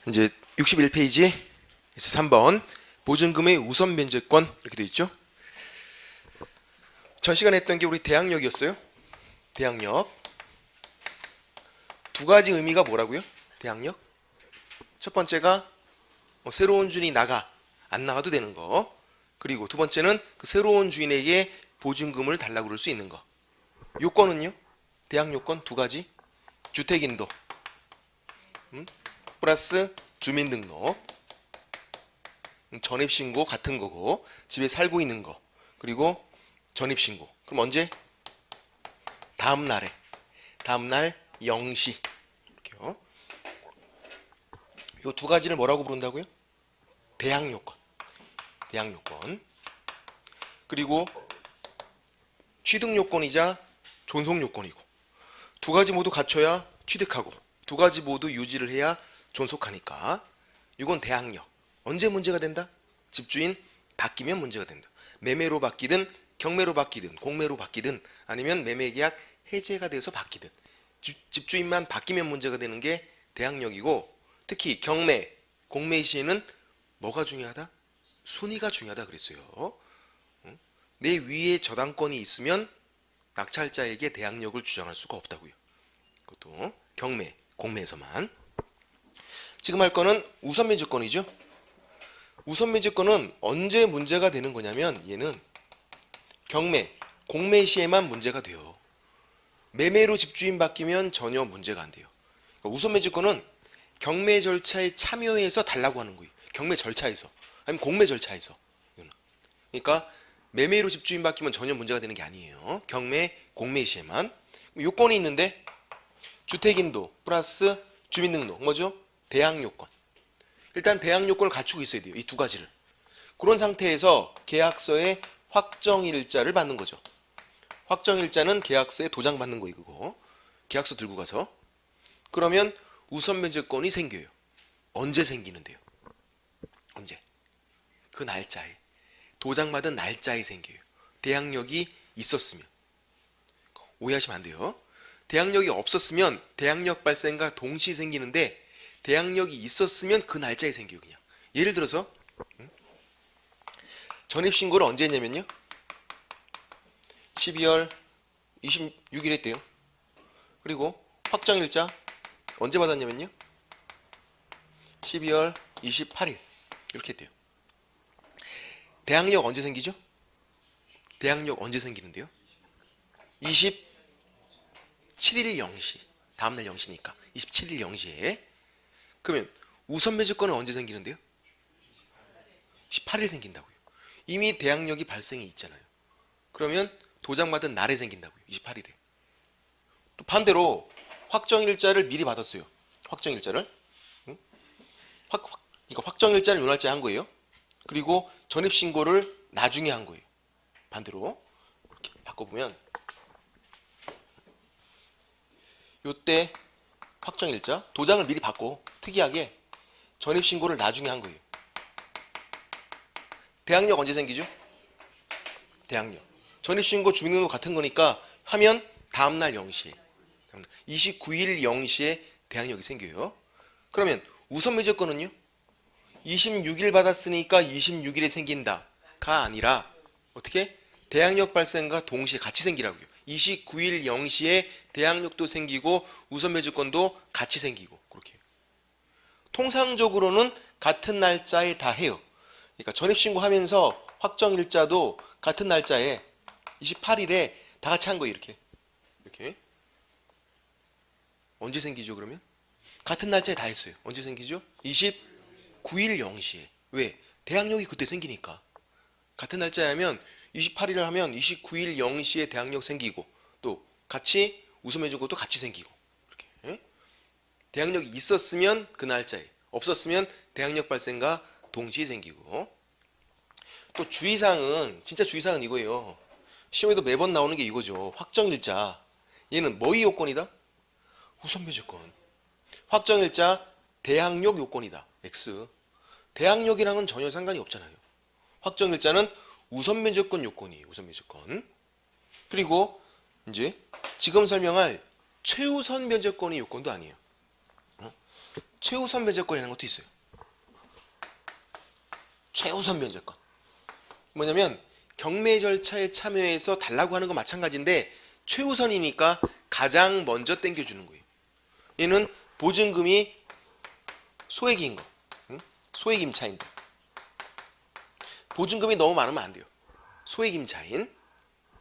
이제 61페이지에서 3번 보증금의 우선 변제권 이렇게 되어 있죠. 전 시간에 했던 게 우리 대항력이었어요. 대항력. 두 가지 의미가 뭐라고요? 대항력. 첫 번째가 새로운 주인이 나가 안 나가도 되는 거. 그리고 두 번째는 그 새로운 주인에게 보증금을 달라고 그럴 수 있는 거. 요건은요? 대항 요건 두 가지. 주택인도 플러스 주민등록, 전입신고 같은 거고, 집에 살고 있는 거, 그리고 전입신고. 그럼 언제? 다음날에. 다음날 0시. 이렇게요. 요 두 가지를 뭐라고 부른다고요? 대항 요건. 대항 요건. 그리고 취득 요건이자 존속 요건이고, 두 가지 모두 갖춰야 취득하고, 두 가지 모두 유지를 해야 존속하니까 이건 대항력. 언제 문제가 된다? 집주인 바뀌면 문제가 된다. 매매로 바뀌든 경매로 바뀌든 공매로 바뀌든 아니면 매매계약 해제가 돼서 바뀌든 집주인만 바뀌면 문제가 되는 게 대항력이고, 특히 경매, 공매 시에는 뭐가 중요하다? 순위가 중요하다 그랬어요. 내 위에 저당권이 있으면 낙찰자에게 대항력을 주장할 수가 없다고요. 그것도 경매, 공매에서만. 지금 할 거는 우선매제권이죠. 우선매제권은 언제 문제가 되는 거냐면 얘는 경매, 공매 시에만 문제가 돼요. 매매로 집주인 바뀌면 전혀 문제가 안 돼요. 그러니까 우선매제권은 경매 절차에 참여해서 달라고 하는 거예요. 경매 절차에서. 아니면 공매 절차에서. 그러니까 매매로 집주인 바뀌면 전혀 문제가 되는 게 아니에요. 경매, 공매 시에만. 요건이 있는데 주택인도 플러스 주민등록 뭐죠? 대항 요건. 일단 대항 요건을 갖추고 있어야 돼요. 이 두 가지를. 그런 상태에서 계약서에 확정일자를 받는 거죠. 확정일자는 계약서에 도장 받는 거예요. 그거. 계약서 들고 가서. 그러면 우선변제권이 생겨요. 언제 생기는데요? 언제? 그 날짜에. 도장 받은 날짜에 생겨요. 대항력이 있었으면. 오해하시면 안 돼요. 대항력이 없었으면 대항력 발생과 동시에 생기는데 대항력이 있었으면 그 날짜에 생겨요. 그냥. 예를 들어서 전입신고를 언제 했냐면요. 12월 26일 했대요. 그리고 확정일자 언제 받았냐면요. 12월 28일 이렇게 했대요. 대항력 언제 생기죠? 대항력 언제 생기는데요? 27일 0시. 다음날 0시니까 27일 0시에. 그러면 우선매제권은 언제 생기는데요? 18일 생긴다고요. 이미 대항력이 발생이 있잖아요. 그러면 도장받은 날에 생긴다고요. 28일에. 또 반대로 확정일자를 미리 받았어요. 확정일자를. 그러니까 확정일자를 요 날짜에 한 거예요. 그리고 전입신고를 나중에 한 거예요. 반대로 이렇게 바꿔보면 요때 확정일자 도장을 미리 받고 특이하게 전입신고를 나중에 한 거예요. 대항력 언제 생기죠? 대항력. 전입신고 주민등록 같은 거니까 하면 다음날 0시에 29일 0시에 대항력이 생겨요. 그러면 우선매제권은요? 26일 받았으니까 26일에 생긴다가 아니라 어떻게? 대항력 발생과 동시에 같이 생기라고요. 29일 0시에 대항력도 생기고 우선매제권도 같이 생기고 그렇게. 통상적으로는 같은 날짜에 다 해요. 그러니까 전입신고하면서 확정일자도 같은 날짜에 28일에 다 같이 한 거예요. 이렇게. 이렇게. 언제 생기죠 그러면? 같은 날짜에 다 했어요. 언제 생기죠? 29일 0시에. 왜? 대항력이 그때 생기니까. 같은 날짜에 하면 28일을 하면 29일 0시에 대항력 생기고 또 같이 우선매제권도 같이 생기고 이렇게. 대항력이 있었으면 그 날짜에, 없었으면 대항력 발생과 동시에 생기고. 또 주의사항은 진짜 주의사항은 이거예요. 시험에도 매번 나오는 게 이거죠. 확정일자. 얘는 뭐의 요건이다? 우선매제권. 확정일자 대항력 요건이다. X. 대항력이랑은 전혀 상관이 없잖아요. 확정일자는 우선매제권 요건이에요. 우선매제권. 그리고 이제 지금 설명할 최우선 변제권의 요건도 아니에요. 최우선 면제권이라는 것도 있어요. 최우선 면제권. 뭐냐면 경매 절차에 참여해서 달라고 하는 건 마찬가지인데 최우선이니까 가장 먼저 땡겨주는 거예요. 얘는 보증금이 소액인 거, 소액 임차인들. 보증금이 너무 많으면 안 돼요. 소액 임차인,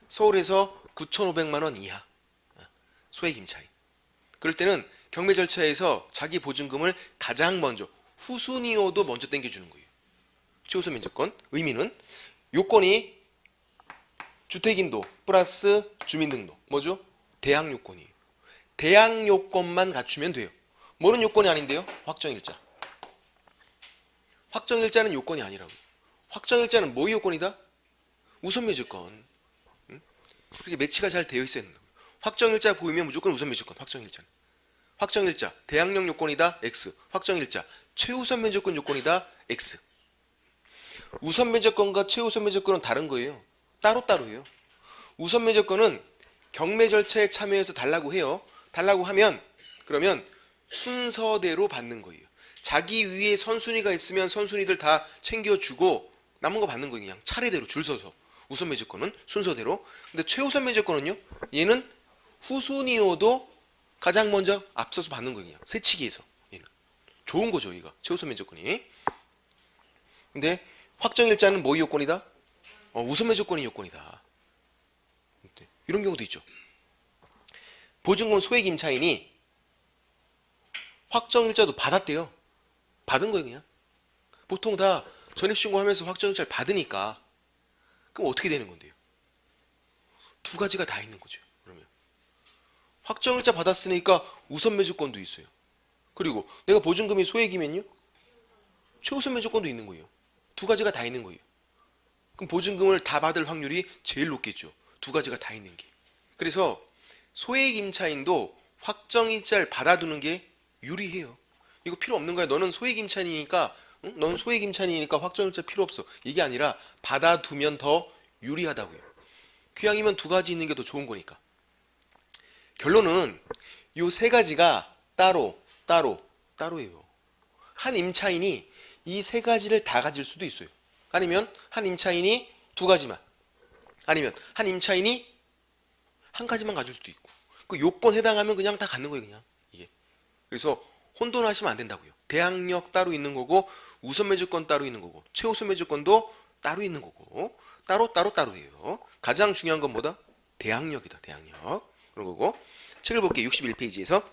서울에서 9,500만 원 이하, 소액 임차인. 그럴 때는 경매 절차에서 자기 보증금을 가장 먼저, 후순위여도 먼저 땡겨주는 거예요. 최우선 면제권. 의미는 요건이 주택인도 플러스 주민등록. 뭐죠? 대항 요건이에요. 대항 요건만 갖추면 돼요. 뭐는 요건이 아닌데요? 확정일자. 확정일자는 요건이 아니라고요. 확정일자는 뭐의 요건이다? 우선매주권. 그렇게 매치가 잘 되어 있어야 된다고요. 확정일자 보이면 무조건 우선매주권. 확정일자는. 확정일자 대항력 요건이다. X. 확정일자 최우선 면제권 요건이다. X. 우선 면제권과 최우선 면제권은 다른 거예요. 따로따로예요. 우선 면제권은 경매 절차에 참여해서 달라고 해요. 달라고 하면 그러면 순서대로 받는 거예요. 자기 위에 선순위가 있으면 선순위들 다 챙겨주고 남은 거 받는 거예요. 그냥 차례대로 줄 서서. 우선 면제권은 순서대로. 근데 최우선 면제권은요. 얘는 후순위여도 가장 먼저 앞서서 받는 거예요. 그냥 세치기에서. 얘는 좋은 거죠. 얘가 최우선 면제권이. 근데 확정일자는 뭐의 요건이다? 우선 면제권이 요건이다. 이런 경우도 있죠. 보증금 소액 임차인이 확정일자도 받았대요. 받은 거예요. 그냥. 보통 다 전입신고하면서 확정일자를 받으니까 그럼 어떻게 되는 건데요? 두 가지가 다 있는 거죠. 그러면 확정일자 받았으니까 우선 면제권도 있어요. 그리고 내가 보증금이 소액이면요? 최우선 면제권도 있는 거예요. 두 가지가 다 있는 거예요. 그럼 보증금을 다 받을 확률이 제일 높겠죠. 두 가지가 다 있는 게. 그래서 소액 임차인도 확정일자를 받아두는 게 유리해요. 이거 필요 없는 거야. 너는 소액 임차인이니까, 너는 소액 임차인이니까 확정일자 필요 없어. 이게 아니라 받아두면 더 유리하다고요. 귀향이면 두 가지 있는 게 더 좋은 거니까. 결론은 이 세 가지가 따로예요. 한 임차인이 이 세 가지를 다 가질 수도 있어요. 아니면 한 임차인이 두 가지만. 아니면 한 임차인이 한 가지만 가질 수도 있고. 그 요건 해당하면 그냥 다 갖는 거예요. 그냥 이게. 그래서 혼돈하시면 안 된다고요. 대항력 따로 있는 거고 우선 매주권 따로 있는 거고 최우선 매주권도 따로 있는 거고 따로예요. 가장 중요한 건 뭐다? 대항력이다. 대항력. 그런 거고. 책을 볼게요. 61페이지에서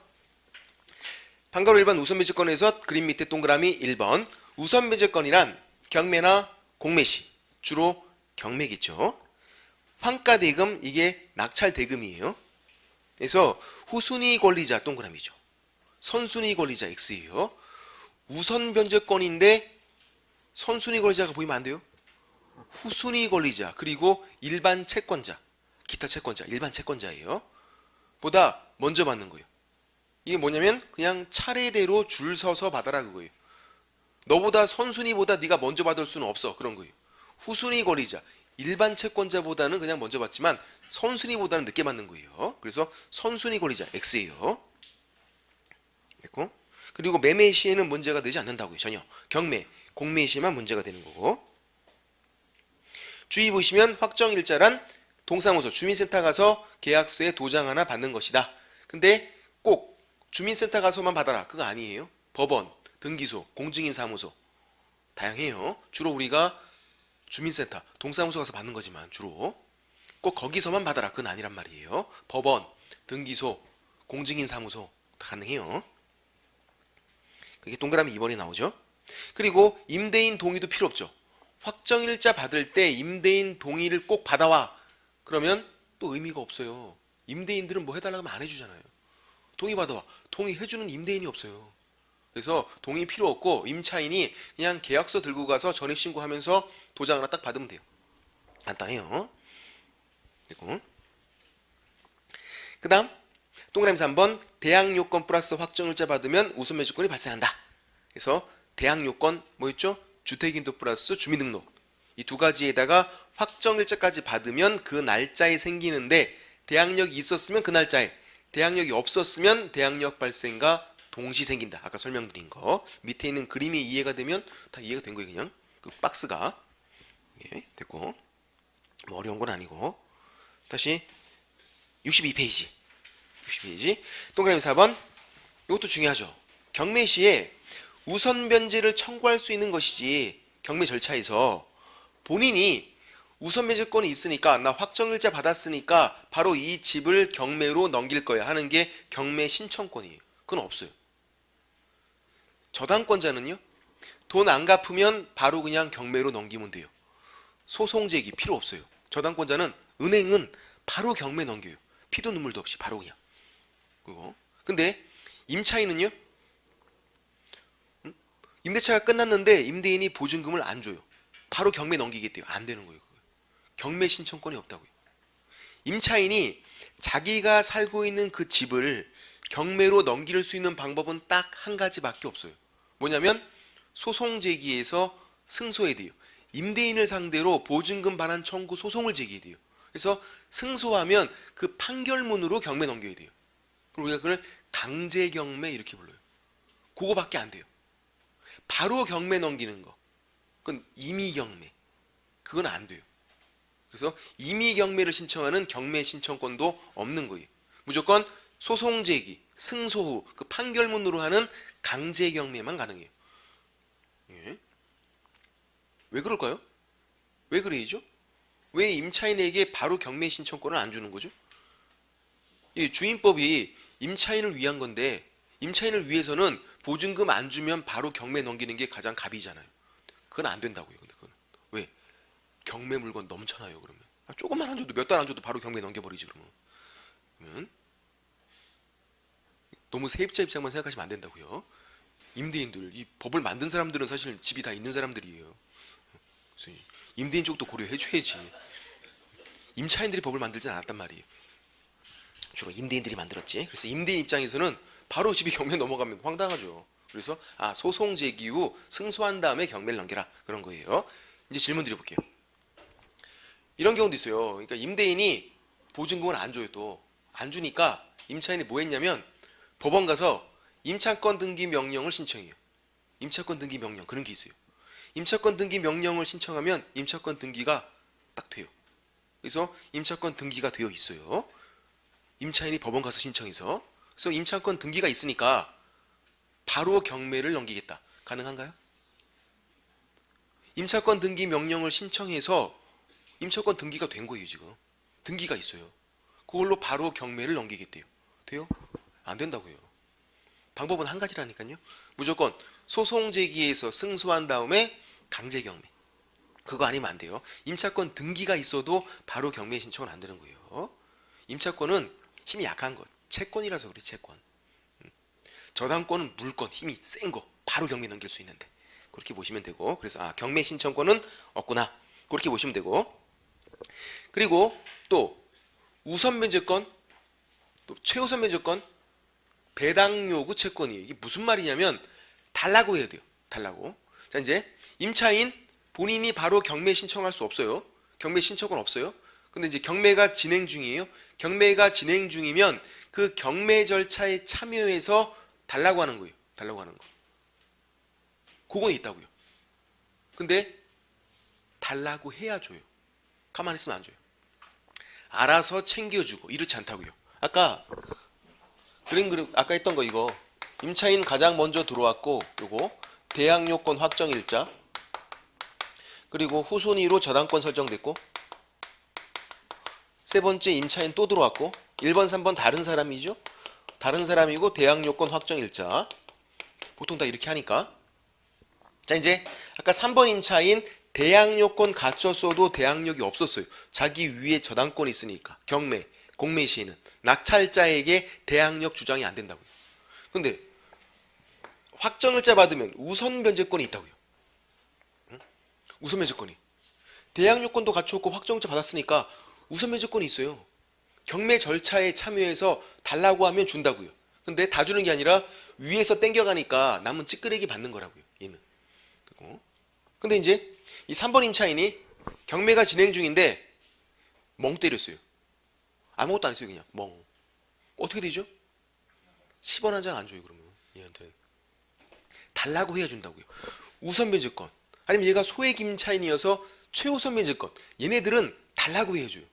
방가로 일반 우선 매주권에서 그림 밑에 동그라미 1번 우선 매주권이란 경매나 공매시 주로 경매겠죠. 환가대금 이게 낙찰대금이에요. 그래서 후순위 권리자 동그라미죠. 선순위 권리자 X예요. 우선 변제권인데 선순위 권리자가 보이면 안 돼요. 후순위 권리자 그리고 일반 채권자, 기타 채권자, 일반 채권자예요. 보다 먼저 받는 거예요. 이게 뭐냐면 그냥 차례대로 줄 서서 받아라 그거예요. 너보다 선순위보다 네가 먼저 받을 수는 없어 그런 거예요. 후순위 권리자, 일반 채권자보다는 그냥 먼저 받지만 선순위보다는 늦게 받는 거예요. 그래서 선순위 권리자 X예요. 됐고. 그리고 매매 시에는 문제가 되지 않는다고요. 전혀. 경매, 공매 시에만 문제가 되는 거고. 주의 보시면 확정일자란 동사무소, 주민센터 가서 계약서에 도장 하나 받는 것이다. 근데 꼭 주민센터 가서만 받아라. 그거 아니에요. 법원, 등기소, 공증인사무소 다양해요. 주로 우리가 주민센터, 동사무소 가서 받는 거지만 주로 꼭 거기서만 받아라. 그건 아니란 말이에요. 법원, 등기소, 공증인사무소 다 가능해요. 그게 동그라미 2번에 나오죠. 그리고 임대인 동의도 필요 없죠. 확정일자 받을 때 임대인 동의를 꼭 받아와. 그러면 또 의미가 없어요. 임대인들은 뭐 해달라고 하면 안 해주잖아요. 동의 받아와. 동의해주는 임대인이 없어요. 그래서 동의 필요 없고 임차인이 그냥 계약서 들고 가서 전입신고하면서 도장 하나 딱 받으면 돼요. 간단해요. 그리고 그 다음 동그라미 3번 대항요건 플러스 확정일자 받으면 우선매주권이 발생한다. 그래서 대항요건 뭐였죠? 주택인도 플러스 주민등록 이 두 가지에다가 확정일자까지 받으면 그 날짜에 생기는데 대항력이 있었으면 그 날짜에 대항력이 없었으면 대항력 발생과 동시 생긴다. 아까 설명드린 거 밑에 있는 그림이 이해가 되면 다 이해가 된 거예요. 그냥 그 박스가. 예, 됐고 뭐 어려운 건 아니고. 다시 62페이지. 60페이지 동그라미 4번. 이것도 중요하죠. 경매 시에 우선 변제를 청구할 수 있는 것이지, 경매 절차에서 본인이 우선 변제권이 있으니까 나 확정일자 받았으니까 바로 이 집을 경매로 넘길 거야 하는 게 경매 신청권이에요. 그건 없어요. 저당권자는요, 돈 안 갚으면 바로 그냥 경매로 넘기면 돼요. 소송 제기 필요 없어요. 저당권자는, 은행은 바로 경매 넘겨요. 피도 눈물도 없이 바로 그냥. 그거. 근데 임차인은요, 임대차가 끝났는데 임대인이 보증금을 안 줘요. 바로 경매 넘기겠대요. 안 되는 거예요. 경매 신청권이 없다고요. 임차인이 자기가 살고 있는 그 집을 경매로 넘길 수 있는 방법은 딱 한 가지밖에 없어요. 뭐냐면 소송 제기해서 승소해야 돼요. 임대인을 상대로 보증금 반환 청구 소송을 제기해야 돼요. 그래서 승소하면 그 판결문으로 경매 넘겨야 돼요. 그리고 우리가 그걸 강제 경매 이렇게 불러요. 그거밖에 안 돼요. 바로 경매 넘기는 거, 그건 임의 경매. 그건 안 돼요. 그래서 임의 경매를 신청하는 경매 신청권도 없는 거예요. 무조건 소송 제기, 승소 후 그 판결문으로 하는 강제 경매만 가능해요. 예. 왜 그럴까요? 왜 그래야죠? 왜 임차인에게 바로 경매 신청권을 안 주는 거죠? 이 주임법이 임차인을 위한 건데, 임차인을 위해서는 보증금 안 주면 바로 경매 넘기는 게 가장 갑이잖아요. 그건 안 된다고요. 근데 그건 왜? 경매 물건 넘쳐나요. 그러면 조금만 안 줘도, 몇 달 안 줘도 바로 경매 넘겨버리지. 그러면 너무 세입자 입장만 생각하시면 안 된다고요. 임대인들, 이 법을 만든 사람들은 사실 집이 다 있는 사람들이에요. 그래서 임대인 쪽도 고려해줘야지. 임차인들이 법을 만들진 않았단 말이에요. 주로 임대인들이 만들었지. 그래서 임대인 입장에서는 바로 집이 경매 넘어가면 황당하죠. 그래서 소송 제기 후 승소한 다음에 경매를 넘겨라, 그런 거예요. 이제 질문 드려볼게요. 이런 경우도 있어요. 그러니까 임대인이 보증금을 안 줘요. 또 안 주니까 임차인이 뭐 했냐면 법원 가서 임차권 등기 명령을 신청해요. 임차권 등기 명령, 그런 게 있어요. 임차권 등기 명령을 신청하면 임차권 등기가 딱 돼요. 그래서 임차권 등기가 되어 있어요. 임차인이 법원 가서 신청해서. 그래서 임차권 등기가 있으니까 바로 경매를 넘기겠다. 가능한가요? 임차권 등기 명령을 신청해서 임차권 등기가 된 거예요. 지금 등기가 있어요. 그걸로 바로 경매를 넘기겠대요. 돼요? 안 된다고요. 방법은 한 가지라니까요. 무조건 소송 제기해서 승소한 다음에 강제 경매. 그거 아니면 안 돼요. 임차권 등기가 있어도 바로 경매 신청은 안 되는 거예요. 임차권은 힘이 약한 것, 채권이라서 그래. 채권. 저당권은 물권, 힘이 센 거, 바로 경매 넘길 수 있는데, 그렇게 보시면 되고. 그래서 경매 신청권은 없구나, 그렇게 보시면 되고. 그리고 또 우선 면제권, 또 최우선 면제권, 배당 요구 채권이에요. 이게 무슨 말이냐면 달라고 해야 돼요. 달라고. 자, 이제 임차인 본인이 바로 경매 신청할 수 없어요. 경매 신청권 없어요. 근데 이제 경매가 진행 중이에요. 경매가 진행 중이면 그 경매 절차에 참여해서 달라고 하는 거예요. 달라고 하는 거. 그건 있다고요. 근데 달라고 해야 줘요. 가만히 있으면 안 줘요. 알아서 챙겨주고 이렇지 않다고요. 아까 아까 했던 거, 이거 임차인 가장 먼저 들어왔고, 요거 대항 요건 확정 일자, 그리고 후순위로 저당권 설정됐고, 세 번째 임차인 또 들어왔고, 1번 3번 다른 사람이죠. 다른 사람이고 대항 요건 확정 일자. 보통 다 이렇게 하니까. 자, 이제 아까 3번 임차인 대항 요건 갖췄어도 대항력이 없었어요. 자기 위에 저당권이 있으니까. 경매, 공매 시에는 낙찰자에게 대항력 주장이 안 된다고요. 근데 확정일자 받으면 우선 변제권이 있다고요. 우선 변제권이. 대항 요건도 갖췄고 확정일자 받았으니까 우선 변제권이 있어요. 경매 절차에 참여해서 달라고 하면 준다고요. 근데 다 주는 게 아니라 위에서 땡겨가니까 남은 찌끄레기 받는 거라고요. 얘는. 근데 이제 이 3번 임차인이 경매가 진행 중인데 멍 때렸어요. 아무것도 안 했어요. 그냥 멍. 어떻게 되죠? 10원 한 장 안 줘요. 그러면 얘한테 달라고 해야 준다고요. 우선 변제권. 아니면 얘가 소액 임차인이어서 최우선 변제권. 얘네들은 달라고 해줘요.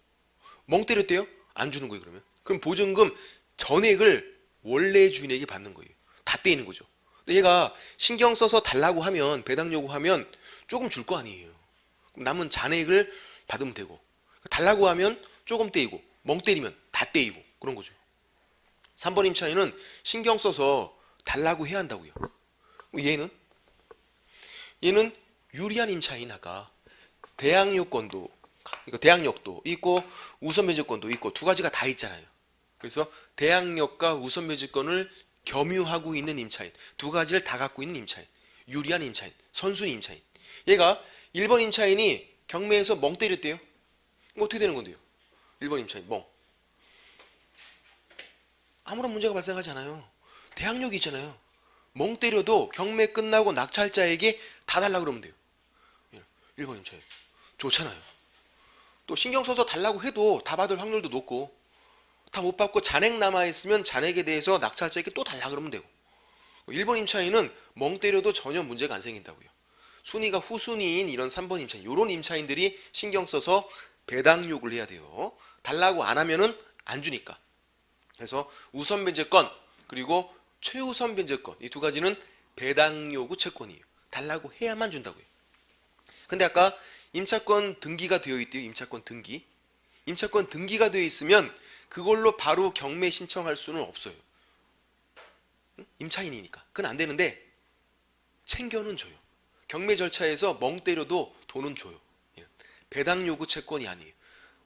멍 때렸대요? 안 주는 거예요, 그러면. 그럼 보증금 전액을 원래 주인에게 받는 거예요. 다 떼이는 거죠. 근데 얘가 신경 써서 달라고 하면, 배당 요구하면 조금 줄 거 아니에요. 그럼 남은 잔액을 받으면 되고, 달라고 하면 조금 떼이고, 멍 때리면 다 떼이고, 그런 거죠. 3번 임차인은 신경 써서 달라고 해야 한다고요. 얘는 유리한 임차인. 아까 대항력권도, 그러니까 대항력도 있고 우선 매제권도 있고 두 가지가 다 있잖아요. 그래서 대항력과 우선 매제권을 겸유하고 있는 임차인, 두 가지를 다 갖고 있는 임차인, 유리한 임차인, 선순위 임차인. 얘가 1번 임차인이 경매에서 멍 때렸대요. 그럼 어떻게 되는 건데요? 1번 임차인 멍. 아무런 문제가 발생하지 않아요. 대항력이 있잖아요. 멍 때려도 경매 끝나고 낙찰자에게 다 달라고 그러면 돼요. 1번 임차인 좋잖아요. 또 신경 써서 달라고 해도 다 받을 확률도 높고, 다 못 받고 잔액 남아있으면 잔액에 대해서 낙찰자에게 또 달라고 그러면 되고. 1번 임차인은 멍 때려도 전혀 문제가 안 생긴다고요. 순위가 후순위인 이런 3번 임차인, 이런 임차인들이 신경 써서 배당 요구를 해야 돼요. 달라고 안 하면은 안 주니까. 그래서 우선 변제권 그리고 최우선 변제권, 이 두 가지는 배당 요구 채권이에요. 달라고 해야만 준다고요. 근데 아까 임차권 등기가 되어 있대요. 임차권 등기. 임차권 등기가 되어 있으면 그걸로 바로 경매 신청할 수는 없어요. 임차인이니까. 그건 안 되는데 챙겨는 줘요. 경매 절차에서 멍 때려도 돈은 줘요. 배당 요구 채권이 아니에요.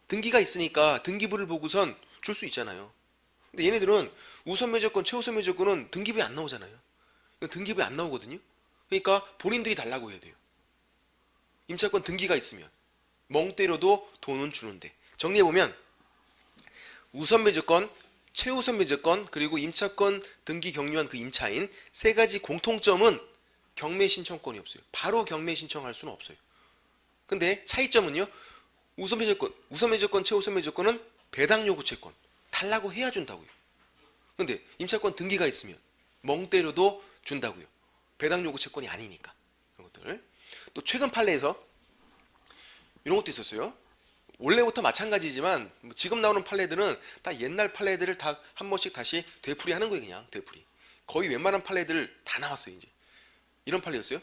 등기가 있으니까 등기부를 보고선 줄 수 있잖아요. 근데 얘네들은 우선 매제권, 최우선 매제권은 등기부에 안 나오잖아요. 등기부에 안 나오거든요. 그러니까 본인들이 달라고 해야 돼요. 임차권 등기가 있으면 멍 때려도 돈은 주는데, 정리해보면 우선 매제권, 최우선 매제권, 그리고 임차권 등기 격려한 그 임차인, 세 가지 공통점은 경매 신청권이 없어요. 바로 경매 신청할 수는 없어요. 근데 차이점은요, 우선 매제권, 최우선 매제권은 배당 요구 채권, 달라고 해야 준다고요. 근데 임차권 등기가 있으면 멍 때려도 준다고요. 배당 요구 채권이 아니니까. 그런 것들. 또 최근 판례에서 이런 것도 있었어요. 원래부터 마찬가지지만 지금 나오는 판례들은 다 옛날 판례들을 다 한 번씩 다시 되풀이하는 거예요. 그냥 되풀이. 거의 웬만한 판례들 다 나왔어요. 이제 이런 판례였어요.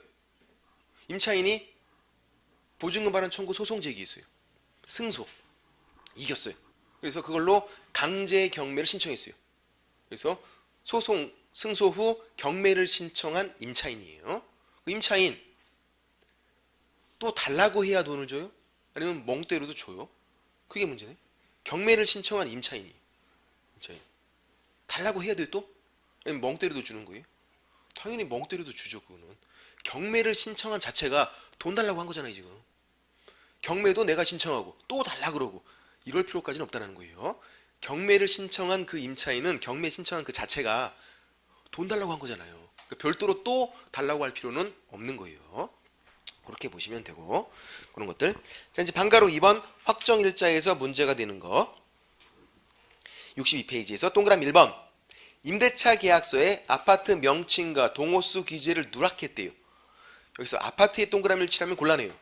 임차인이 보증금 반환 청구 소송 제기했어요. 승소. 이겼어요. 그래서 그걸로 강제 경매를 신청했어요. 그래서 소송 승소 후 경매를 신청한 임차인이에요. 그 임차인 또 달라고 해야 돈을 줘요? 아니면 멍 때려도 줘요? 그게 문제네. 경매를 신청한 임차인 달라고 해야 돼요 또? 아니면 멍 때려도 주는 거예요? 당연히 멍 때려도 주죠. 그거는 경매를 신청한 자체가 돈 달라고 한 거잖아요. 지금 경매도 내가 신청하고 또 달라 그러고 이럴 필요까지는 없다는 거예요. 경매를 신청한 그 임차인은 경매 신청한 그 자체가 돈 달라고 한 거잖아요. 그러니까 별도로 또 달라고 할 필요는 없는 거예요. 그렇게 보시면 되고, 그런 것들. 자, 이제 방가로 2번 확정일자에서 문제가 되는 거. 62페이지에서 동그라미 1번. 임대차 계약서에 아파트 명칭과 동호수 기재를 누락했대요. 여기서 아파트에 동그라미를 칠하면 곤란해요.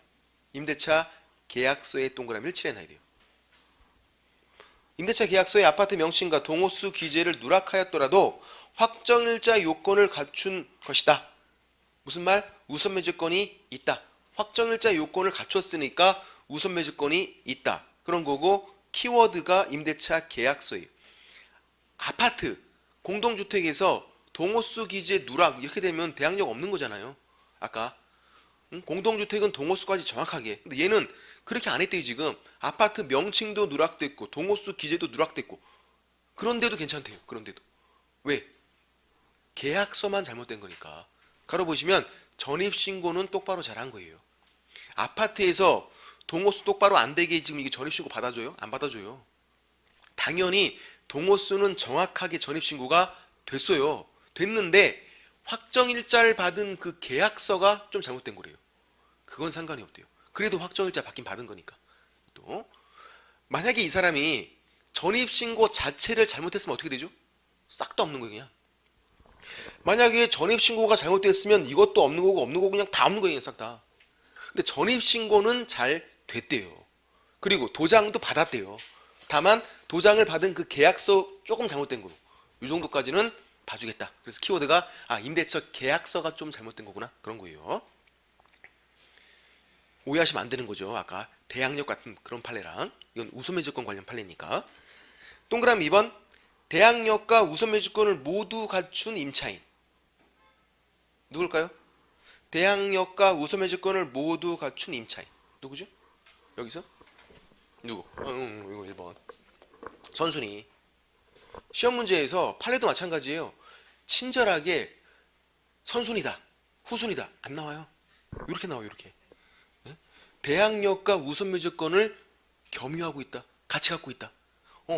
임대차 계약서에 동그라미를 칠해놔야 돼요. 임대차 계약서에 아파트 명칭과 동호수 기재를 누락하였더라도 확정일자 요건을 갖춘 것이다. 무슨 말? 우선 매제권이 있다. 확정일자 요건을 갖췄으니까 우선 매제권이 있다. 그런 거고, 키워드가 임대차 계약서예요. 아파트, 공동주택에서 동호수 기재 누락 이렇게 되면 대항력 없는 거잖아요. 아까 공동주택은 동호수까지 정확하게. 근데 얘는 그렇게 안 했대요. 지금 아파트 명칭도 누락됐고 동호수 기재도 누락됐고, 그런데도 괜찮대요. 그런데도 왜? 계약서만 잘못된 거니까. 가로 보시면 전입신고는 똑바로 잘한 거예요. 아파트에서 동호수 똑바로 안 되게 지금 이게 전입신고 받아줘요? 안 받아줘요. 당연히 동호수는 정확하게 전입신고가 됐어요. 됐는데 확정일자를 받은 그 계약서가 좀 잘못된 거래요. 그건 상관이 없대요. 그래도 확정일자 받긴 받은 거니까. 또 만약에 이 사람이 전입신고 자체를 잘못했으면 어떻게 되죠? 싹도 없는 거예요. 그냥 만약에 전입신고가 잘못됐으면 이것도 없는 거고 없는 거고 그냥 다 없는 거예요, 싹 다. 근데 전입신고는 잘 됐대요. 그리고 도장도 받았대요. 다만 도장을 받은 그 계약서 조금 잘못된 거. 이 정도까지는 봐주겠다. 그래서 키워드가 임대차 계약서가 좀 잘못된 거구나. 그런 거예요. 오해하시면 안 되는 거죠. 아까 대항력 같은 그런 판례랑. 이건 우선매주권 관련 판례니까. 동그라미 2번. 대항력과 우선매주권을 모두 갖춘 임차인. 누굴까요? 대항력과 우선매주권을 모두 갖춘 임차인. 누구죠? 여기서? 누구? 이거 1번. 선순위. 시험 문제에서 판례도 마찬가지예요. 친절하게 선순위다, 후순위다 안 나와요. 이렇게 나와요. 이렇게. 대항력과 우선매주권을 겸유하고 있다. 같이 갖고 있다.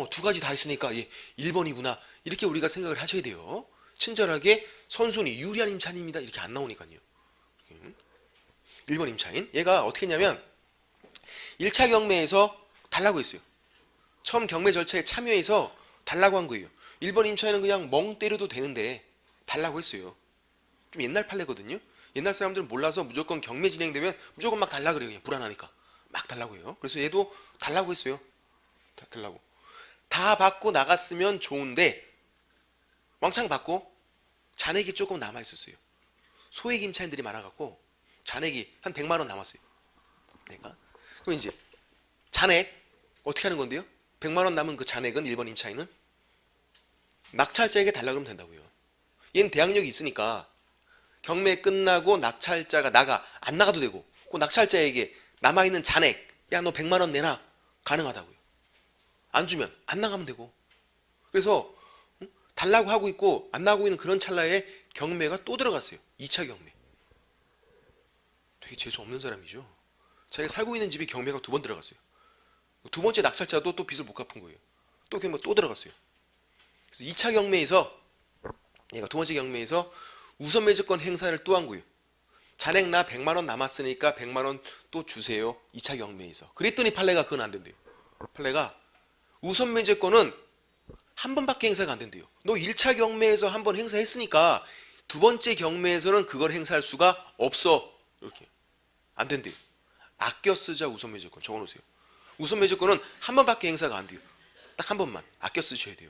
두 가지 다 있으니까 1번이구나. 이렇게 우리가 생각을 하셔야 돼요. 친절하게 선순위, 유리한 임차인입니다. 이렇게 안 나오니까요. 1번 임차인. 얘가 어떻게 했냐면 1차 경매에서 달라고 했어요. 처음 경매 절차에 참여해서 달라고 한 거예요. 1번 임차인은 그냥 멍 때려도 되는데 달라고 했어요. 좀 옛날 판례거든요. 옛날 사람들은 몰라서 무조건 경매 진행되면 무조건 막 달라 그래요. 그냥 불안하니까. 막 달라고 해요. 그래서 얘도 달라고 했어요. 달라고. 다 받고 나갔으면 좋은데 왕창 받고 잔액이 조금 남아있었어요. 소액 임차인들이 많아갖고 잔액이 한 100만 원 남았어요. 그러니까 그럼 이제 잔액 어떻게 하는 건데요? 100만 원 남은 그 잔액은 1번 임차인은 낙찰자에게 달라 그러면 된다고요. 얘는 대항력이 있으니까 경매 끝나고 낙찰자가 안 나가도 되고 그 낙찰자에게 남아있는 잔액 야 너 100만 원 내놔 가능하다고요. 안 주면 안 나가면 되고. 그래서 달라고 하고 있고 안 나가고 있는 그런 찰나에 경매가 또 들어갔어요. 2차 경매. 되게 재수 없는 사람이죠. 자기가 살고 있는 집이 경매가 2번 들어갔어요. 두 번째 낙찰자도 또 빚을 못 갚은 거예요. 또 경매가 또 들어갔어요. 그래서 2차 경매에서 얘가 두 번째 경매에서 우선매주권 행사를 또 한 거예요. 잔액 나 100만 원 남았으니까 100만 원 또 주세요. 2차 경매에서. 그랬더니 판례가 그건 안 된대요. 판례가 우선매주권은 한 번밖에 행사가 안 된대요. 너 1차 경매에서 한 번 행사했으니까 두 번째 경매에서는 그걸 행사할 수가 없어. 이렇게. 안 된대요. 아껴 쓰자 우선매주권. 적어놓으세요. 우선매주권은 한 번밖에 행사가 안 돼요. 딱 한 번만. 아껴 쓰셔야 돼요.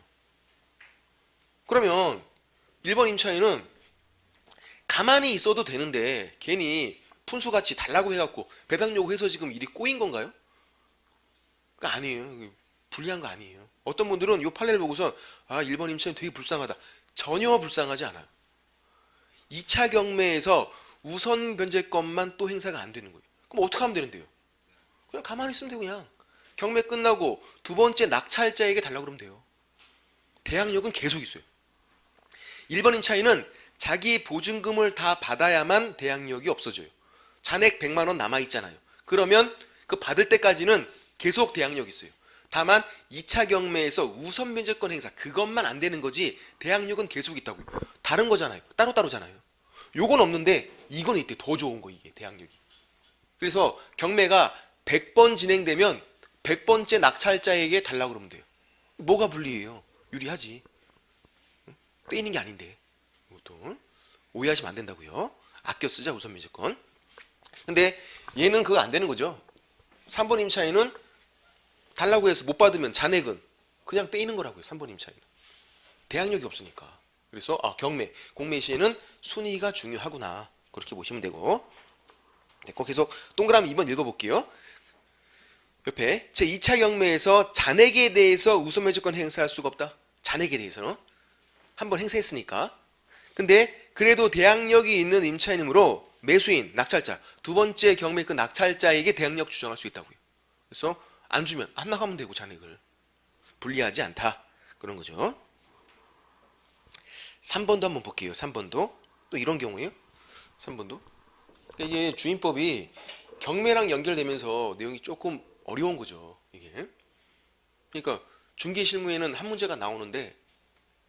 그러면 1번 임차인은 가만히 있어도 되는데 괜히 푼수같이 달라고 해갖고 배당 요구해서 지금 일이 꼬인 건가요? 그거 아니에요. 불리한 거 아니에요. 어떤 분들은 이 판례를 보고서 1번 임차인 되게 불쌍하다. 전혀 불쌍하지 않아요. 2차 경매에서 우선 변제권만 또 행사가 안 되는 거예요. 그럼 어떻게 하면 되는데요? 그냥 가만히 있으면 돼요. 그냥 경매 끝나고 두 번째 낙찰자에게 달라고 그러면 돼요. 대항력은 계속 있어요. 1번 임차인은 자기 보증금을 다 받아야만 대항력이 없어져요. 잔액 100만 원 남아있잖아요. 그러면 그 받을 때까지는 계속 대항력이 있어요. 다만 2차 경매에서 우선 변제권 행사 그것만 안 되는 거지 대항력은 계속 있다고요. 다른 거잖아요. 따로따로잖아요. 요건 없는데 이건 있대. 더 좋은 거 이게 대항력이. 그래서 경매가 100번 진행되면 100번째 낙찰자에게 달라고 그러면 돼요. 뭐가 불리해요? 유리하지. 떼이는 게 아닌데. 이것도 오해하시면 안 된다고요. 아껴 쓰자 우선 변제권. 근데 얘는 그거 안 되는 거죠. 3번 임차인은 달라고 해서 못 받으면 잔액은 그냥 떼이는 거라고요. 3번 임차인은. 대항력이 없으니까. 그래서 경매, 공매 시에는 순위가 중요하구나. 그렇게 보시면 되고. 네, 꼭 계속 동그라미 2번 읽어볼게요. 옆에 제2차 경매에서 잔액에 대해서 우선매주권 행사할 수가 없다. 잔액에 대해서는 한번 행사했으니까. 근데 그래도 대항력이 있는 임차인이므로 매수인, 낙찰자 두 번째 경매 그 낙찰자에게 대항력 주장할 수 있다고요. 그래서 안 주면 안 나가면 되고 잔액을. 불리하지 않다. 그런 거죠. 3번도 한번 볼게요. 3번도. 또 이런 경우에요. 3번도. 이게 주임법이 경매랑 연결되면서 내용이 조금 어려운 거죠. 이게. 그러니까 중개실무에는 한 문제가 나오는데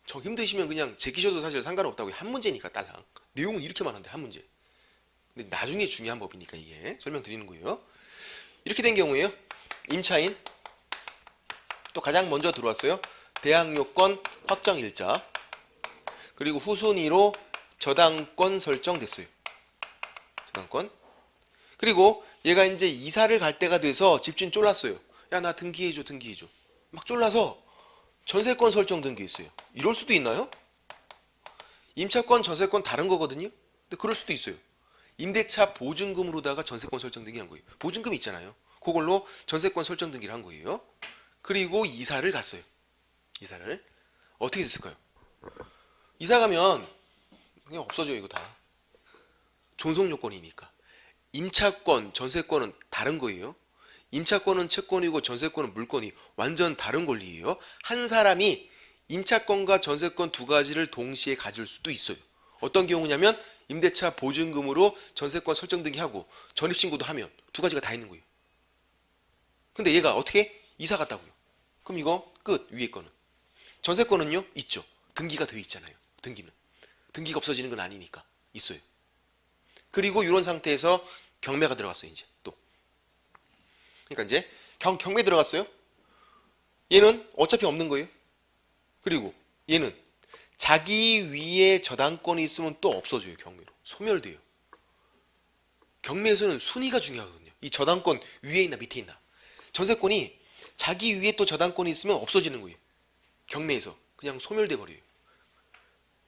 저 힘드시면 그냥 제끼셔도 사실 상관없다고요. 한 문제니까 딸랑. 내용은 이렇게 많은데 한 문제. 근데 나중에 중요한 법이니까 이게 설명드리는 거예요. 이렇게 된 경우에요. 임차인 또 가장 먼저 들어왔어요. 대항력권 확정일자. 그리고 후순위로 저당권 설정됐어요. 저당권. 그리고 얘가 이제 이사를 갈 때가 돼서 집주인 쫄랐어요. 야, 나 등기해줘, 등기해줘. 막 쫄라서 전세권 설정 등기했어요. 이럴 수도 있나요? 임차권, 전세권 다른 거거든요. 근데 그럴 수도 있어요. 임대차 보증금으로다가 전세권 설정 등기한 거예요. 보증금 있잖아요. 그걸로 전세권 설정 등기를 한 거예요. 그리고 이사를 갔어요. 이사를 어떻게 됐을까요? 이사 가면 그냥 없어져요. 이거 다 존속 요건이니까. 임차권, 전세권은 다른 거예요. 임차권은 채권이고 전세권은 물건이 완전 다른 권리예요. 한 사람이 임차권과 전세권 두 가지를 동시에 가질 수도 있어요. 어떤 경우냐면 임대차 보증금으로 전세권 설정 등기하고 전입신고도 하면 두 가지가 다 있는 거예요. 근데 얘가 어떻게? 이사 갔다고요. 그럼 이거 끝. 위에 거는. 전세권은요? 있죠. 등기가 돼 있잖아요. 등기는. 등기가 없어지는 건 아니니까 있어요. 그리고 이런 상태에서 경매가 들어갔어요. 이제 또. 그러니까 이제 경매 들어갔어요. 얘는 어차피 없는 거예요. 그리고 얘는 자기 위에 저당권이 있으면 또 없어져요. 경매로. 소멸돼요. 경매에서는 순위가 중요하거든요. 이 저당권 위에 있나 밑에 있나. 전세권이 자기 위에 또 저당권이 있으면 없어지는 거예요. 경매에서. 그냥 소멸돼 버려요.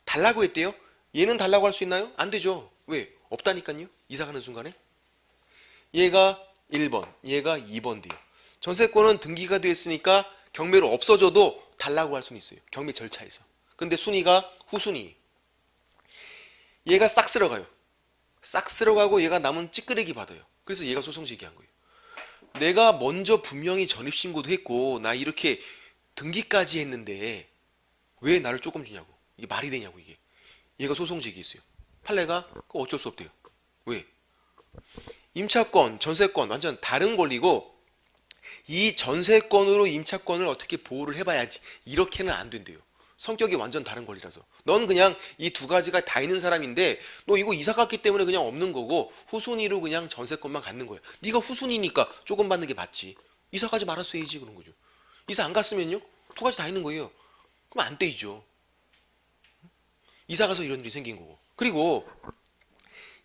달라고 했대요. 얘는 달라고 할 수 있나요? 안 되죠. 왜? 없다니까요. 이사 가는 순간에. 얘가 1번, 얘가 2번 돼요. 전세권은 등기가 되어 있으니까 경매로 없어져도 달라고 할 수는 있어요. 경매 절차에서. 근데 순위가 후순위. 얘가 싹 쓸어가요. 싹 쓸어가고 얘가 남은 찌끄레기 받아요. 그래서 얘가 소송 제기한 거예요. 내가 먼저 분명히 전입신고도 했고 나 이렇게 등기까지 했는데 왜 나를 조금 주냐고. 이게 말이 되냐고 이게. 얘가 소송 제기했어요. 판례가 어쩔 수 없대요. 왜? 임차권, 전세권 완전 다른 권리고 이 전세권으로 임차권을 어떻게 보호를 해봐야지. 이렇게는 안 된대요. 성격이 완전 다른 권리라서. 넌 그냥 이 두 가지가 다 있는 사람인데 너 이거 이사 갔기 때문에 그냥 없는 거고 후순위로 그냥 전세권만 갖는 거야. 네가 후순위니까 조금 받는 게 맞지. 이사 가지 말았어야지 그런 거죠. 이사 안 갔으면요 두 가지 다 있는 거예요. 그럼 안 떼이죠. 이사 가서 이런 일이 생긴 거고. 그리고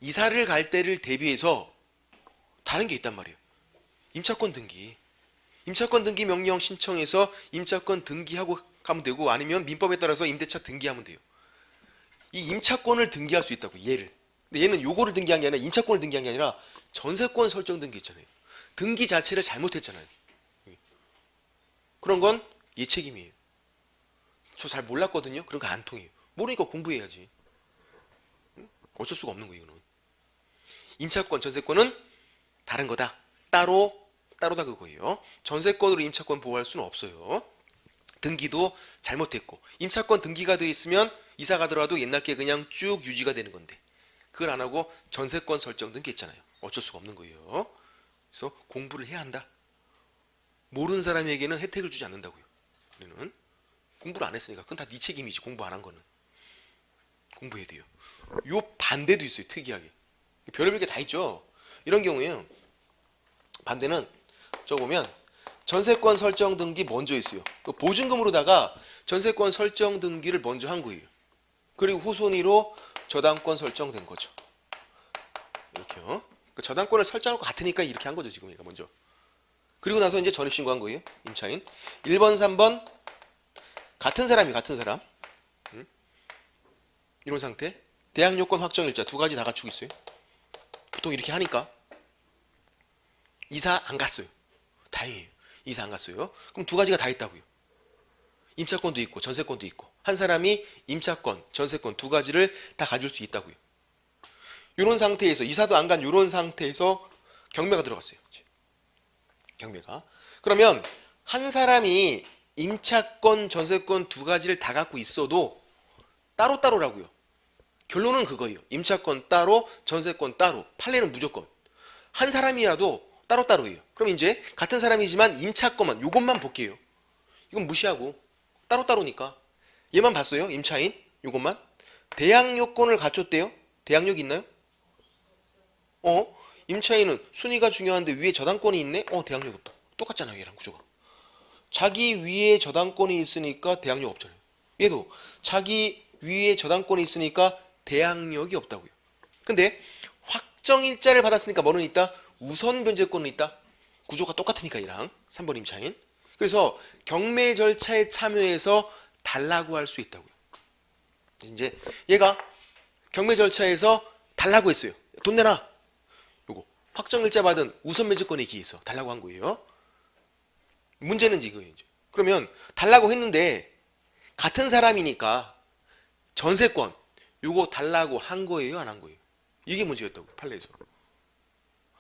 이사를 갈 때를 대비해서 다른 게 있단 말이에요. 임차권 등기. 임차권 등기 명령 신청해서 임차권 등기하고 가면 되고 아니면 민법에 따라서 임대차 등기하면 돼요. 이 임차권을 등기할 수 있다고 얘를. 근데 얘는 요거를 등기한 게 아니라 임차권을 등기한 게 아니라 전세권 설정 등기 있잖아요. 등기 자체를 잘못했잖아요. 그런 건 얘 책임이에요. 저 잘 몰랐거든요. 그런 거 안 통해요. 모르니까 공부해야지. 어쩔 수가 없는 거예요. 이거는. 임차권, 전세권은 다른 거다. 따로다 그거예요. 전세권으로 임차권 보호할 수는 없어요. 등기도 잘못했고 임차권 등기가 돼 있으면 이사 가더라도 옛날 게 그냥 쭉 유지가 되는 건데 그걸 안 하고 전세권 설정 등기 있잖아요. 어쩔 수가 없는 거예요. 그래서 공부를 해야 한다. 모르는 사람에게는 혜택을 주지 않는다고요. 우리는 공부를 안 했으니까 그건 다 네 책임이지. 공부 안 한 거는. 공부해야 돼요. 요 반대도 있어요. 특이하게. 별의별 게 다 있죠. 이런 경우에요. 반대는 저 보면 전세권 설정 등기 먼저 있어요. 보증금으로다가 전세권 설정 등기를 먼저 한 거예요. 그리고 후순위로 저당권 설정된 거죠. 이렇게요. 저당권을 설정할 것 같으니까 이렇게 한 거죠. 지금 얘가 먼저. 그리고 나서 이제 전입신고한 거예요. 임차인. 1번, 3번 같은 사람이 같은 사람. 이런 상태. 대항요건 확정일자 두 가지 다 갖추고 있어요. 보통 이렇게 하니까 이사 안 갔어요. 다행이에요. 이사 안 갔어요. 그럼 두 가지가 다 있다고요. 임차권도 있고 전세권도 있고 한 사람이 임차권, 전세권 두 가지를 다 가질 수 있다고요. 이런 상태에서 이사도 안 간 이런 상태에서 경매가 들어갔어요. 경매가. 그러면 한 사람이 임차권, 전세권 두 가지를 다 갖고 있어도 따로따로라고요. 결론은 그거예요. 임차권 따로, 전세권 따로. 판례는 무조건. 한 사람이라도 따로따로예요. 그럼 이제 같은 사람이지만 임차권만 요것만 볼게요. 이건 무시하고 따로따로니까 얘만 봤어요. 임차인 요것만. 대항요건을 갖췄대요. 대항력 있나요? 임차인은 순위가 중요한데 위에 저당권이 있네? 대항력 없다. 똑같잖아요. 얘랑 구조가. 자기 위에 저당권이 있으니까 대항력 없잖아요. 얘도 자기 위에 저당권이 있으니까 대항력이 없다고요. 근데 확정일자를 받았으니까 뭐는 있다? 우선 변제권은 있다. 구조가 똑같으니까 이랑 3번 임차인. 그래서 경매 절차에 참여해서 달라고 할 수 있다고요. 이제 얘가 경매 절차에서 달라고 했어요. 돈 내놔. 요거 확정일자 받은 우선 변제권에 기해서 달라고 한 거예요. 문제는 이거예요. 그러면 달라고 했는데 같은 사람이니까 전세권 요거 달라고 한 거예요, 안 한 거예요? 이게 문제였다고 판례에서.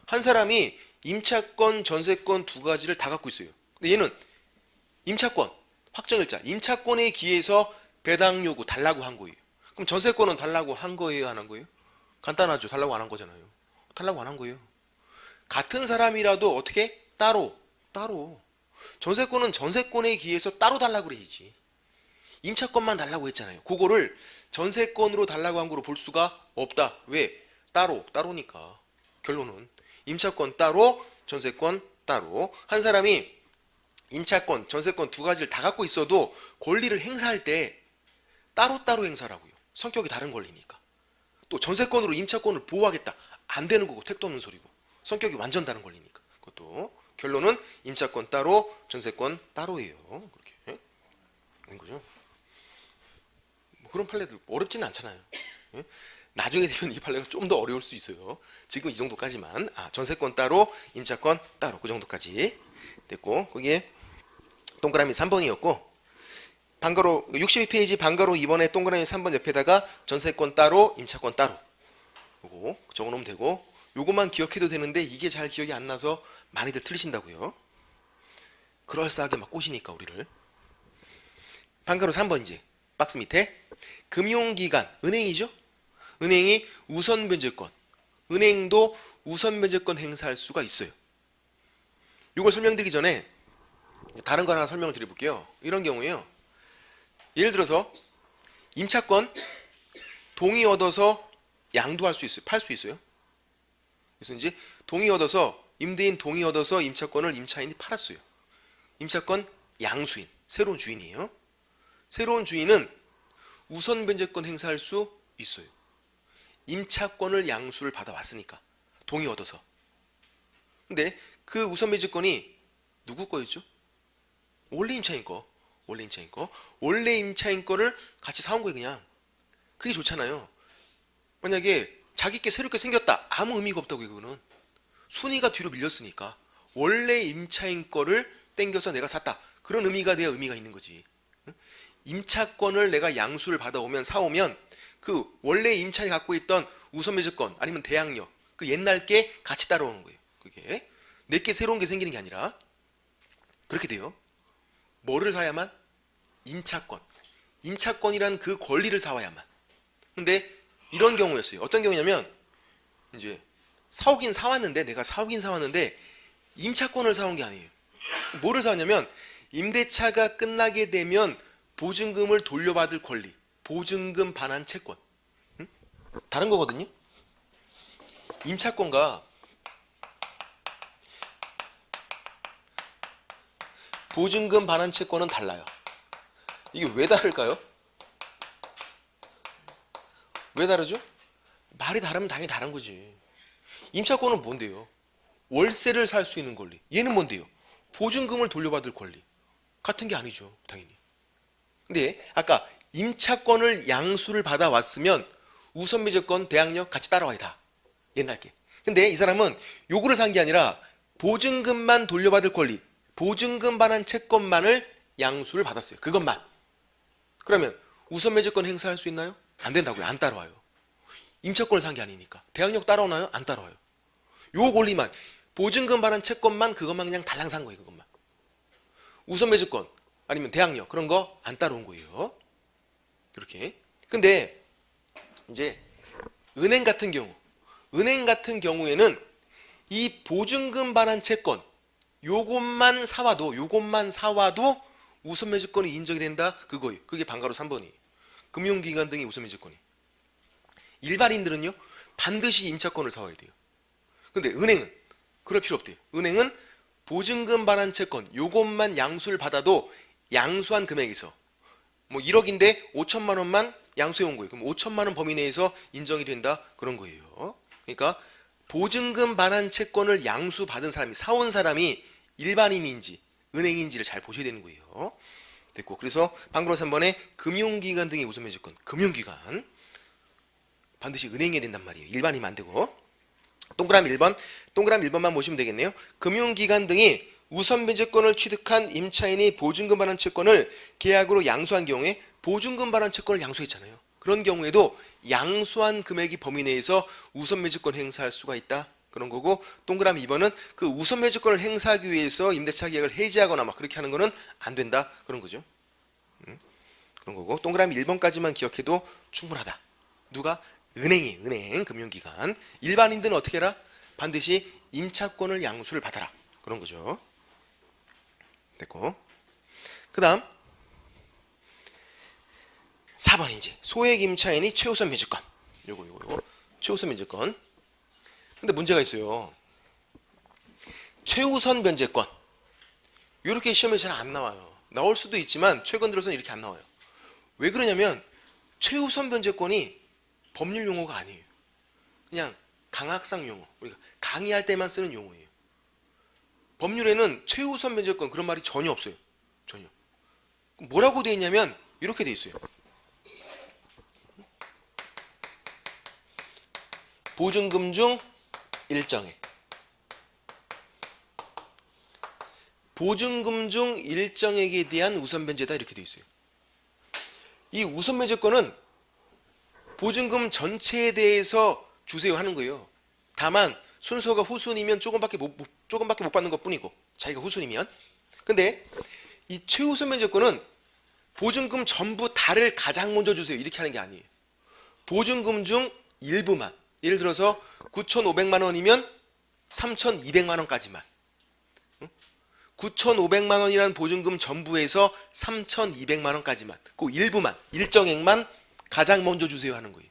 한 사람이 임차권, 전세권 두 가지를 다 갖고 있어요. 근데 얘는 임차권, 확정일자, 임차권에 기해서 배당 요구 달라고 한 거예요. 그럼 전세권은 달라고 한 거예요, 안 한 거예요? 간단하죠. 달라고 안 한 거잖아요. 달라고 안 한 거예요. 같은 사람이라도 어떻게? 따로. 전세권은 전세권에 기해서 따로 달라고 그래야지. 임차권만 달라고 했잖아요. 그거를 전세권으로 달라고 한 거로 볼 수가 없다. 왜? 따로니까. 결론은 임차권 따로, 전세권 따로. 한 사람이 임차권, 전세권 두 가지를 다 갖고 있어도 권리를 행사할 때 따로따로 행사라고요. 성격이 다른 권리니까. 또 전세권으로 임차권을 보호하겠다. 안 되는 거고 택도 없는 소리고. 성격이 완전 다른 권리니까. 그것도 결론은 임차권 따로, 전세권 따로예요. 그렇게 된 거죠. 뭐 그런 판례들 어렵지는 않잖아요. 나중에 되면 이 판례가 좀 더 어려울 수 있어요. 지금 이 정도까지만. 전세권 따로, 임차권 따로. 그 정도까지 됐고, 거기에 동그라미 3번이었고, 방가로 62페이지 방가로 2번에 동그라미 3번 옆에다가 전세권 따로, 임차권 따로. 요거 적어놓으면 되고, 요것만 기억해도 되는데 이게 잘 기억이 안 나서 많이들 틀리신다고요. 그럴싸하게 막 꼬시니까 우리를. 방가로 3번 이제 박스 밑에 금융기관, 은행이죠? 은행이 우선 변제권, 은행도 우선 변제권 행사할 수가 있어요. 이걸 설명드리기 전에 다른 거 하나 설명을 드려볼게요. 이런 경우에요. 예를 들어서 임차권 동의 얻어서 양도할 수 있어요. 팔 수 있어요. 그래서 이제 동의 얻어서 임대인 동의 얻어서 임차권을 임차인이 팔았어요. 임차권 양수인, 새로운 주인이에요. 새로운 주인은 우선 변제권 행사할 수 있어요. 임차권을 양수를 받아왔으니까 동의 얻어서. 근데 그 우선 변제권이 누구 거였죠? 원래 임차인 거. 원래 임차인 거를 같이 사온 거예요, 그냥. 그게 좋잖아요. 만약에 자기께 새롭게 생겼다. 아무 의미가 없다고요, 그거는. 순위가 뒤로 밀렸으니까. 원래 임차인 거를 땡겨서 내가 샀다. 그런 의미가 돼야 의미가 있는 거지. 임차권을 내가 양수를 받아오면 사오면 그 원래 임차인이 갖고 있던 우선 변제권 아니면 대항력 그 옛날 게 같이 따라오는 거예요. 그게 내게 새로운 게 생기는 게 아니라 그렇게 돼요. 뭐를 사야만? 임차권. 임차권이란 그 권리를 사와야만. 근데 이런 경우였어요. 어떤 경우냐면 이제 사오긴 사왔는데 내가 사오긴 사왔는데 임차권을 사온 게 아니에요. 뭐를 사왔냐면 임대차가 끝나게 되면 보증금을 돌려받을 권리. 보증금 반환 채권. 다른 거거든요. 임차권과 보증금 반환 채권은 달라요. 이게 왜 다를까요? 왜 다르죠? 말이 다르면 당연히 다른 거지. 임차권은 뭔데요? 월세를 살 수 있는 권리. 얘는 뭔데요? 보증금을 돌려받을 권리. 같은 게 아니죠, 당연히. 근데 아까 임차권을 양수를 받아왔으면 우선 변제권, 대항력 같이 따라와야 다. 옛날 게. 근데 이 사람은 요구를 산 게 아니라 보증금만 돌려받을 권리, 보증금 반환 채권만을 양수를 받았어요. 그것만. 그러면 우선 변제권 행사할 수 있나요? 안 된다고요. 안 따라와요. 임차권을 산 게 아니니까. 대항력 따라오나요? 안 따라와요. 요 권리만, 보증금 반환 채권만 그것만 그냥 달랑 산 거예요. 그것만. 우선 변제권 아니면 대항력 그런 거 안 따라온 거예요. 이렇게. 근데 이제 은행 같은 경우에는 이 보증금 반환 채권 요것만 사와도 우선 변제권이 인정이 된다. 그거예요. 그게 방가로 3번이에요. 금융기관 등의 우선 변제권이. 일반인들은요 반드시 임차권을 사와야 돼요. 근데 은행은 그럴 필요 없대요. 은행은 보증금 반환 채권 요것만 양수를 받아도 양수한 금액에서 뭐 1억인데 5천만 원만 양수해 온 거예요. 그럼 5천만 원 범위 내에서 인정이 된다 그런 거예요. 그러니까 보증금 반환 채권을 양수받은 사람이 사온 사람이 일반인인지 은행인지를 잘 보셔야 되는 거예요. 됐고 그래서 방금 3번에 금융기관 등의 우선매주권 금융기관 반드시 은행이 된단 말이에요. 일반이면 안 되고 동그라미 1번 동그라미 1번만 보시면 되겠네요. 금융기관 등이 우선매주권을 취득한 임차인이 보증금 반환 채권을 계약으로 양수한 경우에 보증금 반환 채권을 양수했잖아요. 그런 경우에도 양수한 금액이 범위 내에서 우선매주권 행사할 수가 있다. 그런 거고 동그라미 2번은 그 우선매주권을 행사하기 위해서 임대차 계약을 해지하거나 막 그렇게 하는 거는 안 된다. 그런 거죠. 그런 거고 동그라미 1번까지만 기억해도 충분하다. 누가? 은행이 은행 금융기관. 일반인들은 어떻게 해라? 반드시 임차권을 양수를 받아라. 그런 거죠. 됐고 그 다음 4번 이제 소액 임차인이 최우선 매주권. 요거 최우선 매주권. 근데 문제가 있어요. 최우선 변제권. 이렇게 시험에 잘 안 나와요. 나올 수도 있지만 최근 들어서는 이렇게 안 나와요. 왜 그러냐면 최우선 변제권이 법률 용어가 아니에요. 그냥 강학상 용어. 우리가 강의할 때만 쓰는 용어예요. 법률에는 최우선 변제권 그런 말이 전혀 없어요. 전혀. 뭐라고 되어 있냐면 이렇게 되어 있어요. 보증금 중 일정액. 보증금 중 일정액에 대한 우선 변제다 이렇게 되어 있어요. 이 우선 변제권은 보증금 전체에 대해서 주세요 하는 거예요. 다만 순서가 후순이면 조금밖에 못 받는 것뿐이고 자기가 후순이면. 근데 이 최우선 변제권은 보증금 전부 다를 가장 먼저 주세요 이렇게 하는 게 아니에요. 보증금 중 일부만. 예를 들어서 9,500만 원이면 3,200만 원까지만. 9,500만 원이라는 보증금 전부에서 3,200만 원까지만. 그 일부만, 일정액만 가장 먼저 주세요 하는 거예요.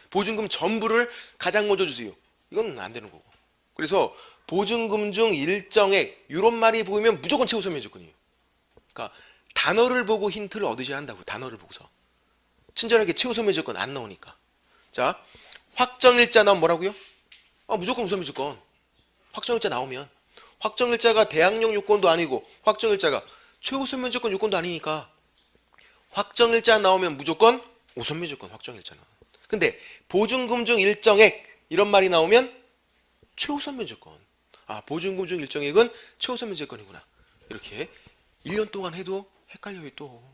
보증금 전부를 가장 먼저 주세요. 이건 안 되는 거고. 그래서 보증금 중 일정액 이런 말이 보이면 무조건 최우선 매주권이에요. 그러니까 단어를 보고 힌트를 얻으셔야 한다고. 단어를 보고서. 친절하게 최우선 매주권 안 나오니까. 자, 확정일자 나오면 뭐라고요? 무조건 우선 매주권. 확정일자 나오면. 확정일자가 대항력 요건도 아니고 확정일자가 최우선 매주권 요건도 아니니까 확정일자 나오면 무조건 우선 매주권 확정일자는. 근데 보증금 중 일정액 이런 말이 나오면 최우선 매주권. 보증금 중 일정액은 최우선 매주권이구나. 이렇게 1년 동안 해도 헷갈려요 또.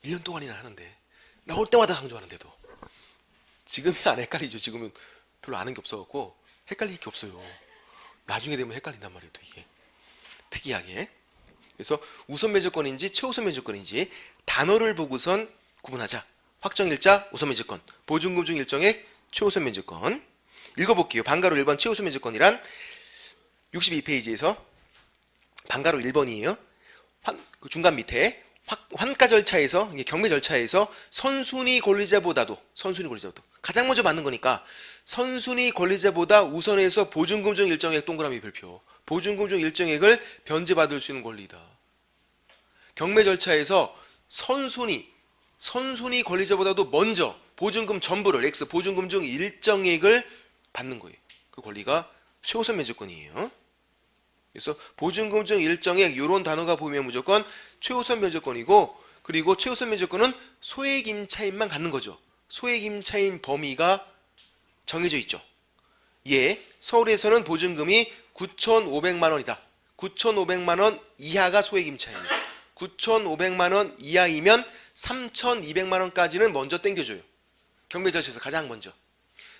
1년 동안이나 하는데 나올 때마다 강조하는데도 지금이 안 헷갈리죠. 지금은 별로 아는 게 없어갖고 헷갈릴 게 없어요. 나중에 되면 헷갈린단 말이에요. 또 이게 특이하게. 그래서 우선 매주권인지 최우선 매주권인지 단어를 보고선 구분하자. 확정일자 우선 매주권, 보증금 중 일정액 최우선 매주권. 읽어볼게요. 방가로 1번 최우선 매주권이란 62페이지에서 방가로 1번이에요. 그 중간 밑에 환가 절차에서 경매 절차에서 선순위 권리자보다도 가장 먼저 받는 거니까 선순위 권리자보다 우선해서 보증금 중 일정액 동그라미 별표. 보증금 중 일정액을 변제받을 수 있는 권리다. 경매 절차에서 선순위 권리자보다도 먼저 보증금 전부를 X 보증금 중 일정액을 받는 거예요. 그 권리가 최우선 매주권이에요. 그래서 보증금 중 일정액 이런 단어가 보이면 무조건 최우선 매주권이고 그리고 최우선 매주권은 소액 임차인만 갖는 거죠. 소액 임차인 범위가 정해져 있죠. 서울에서는 보증금이 9,500만 원이다. 9,500만 원 이하가 소액 임차인이에요. 9,500만 원 이하이면 3,200만 원까지는 먼저 땡겨줘요. 경매 절차에서 가장 먼저.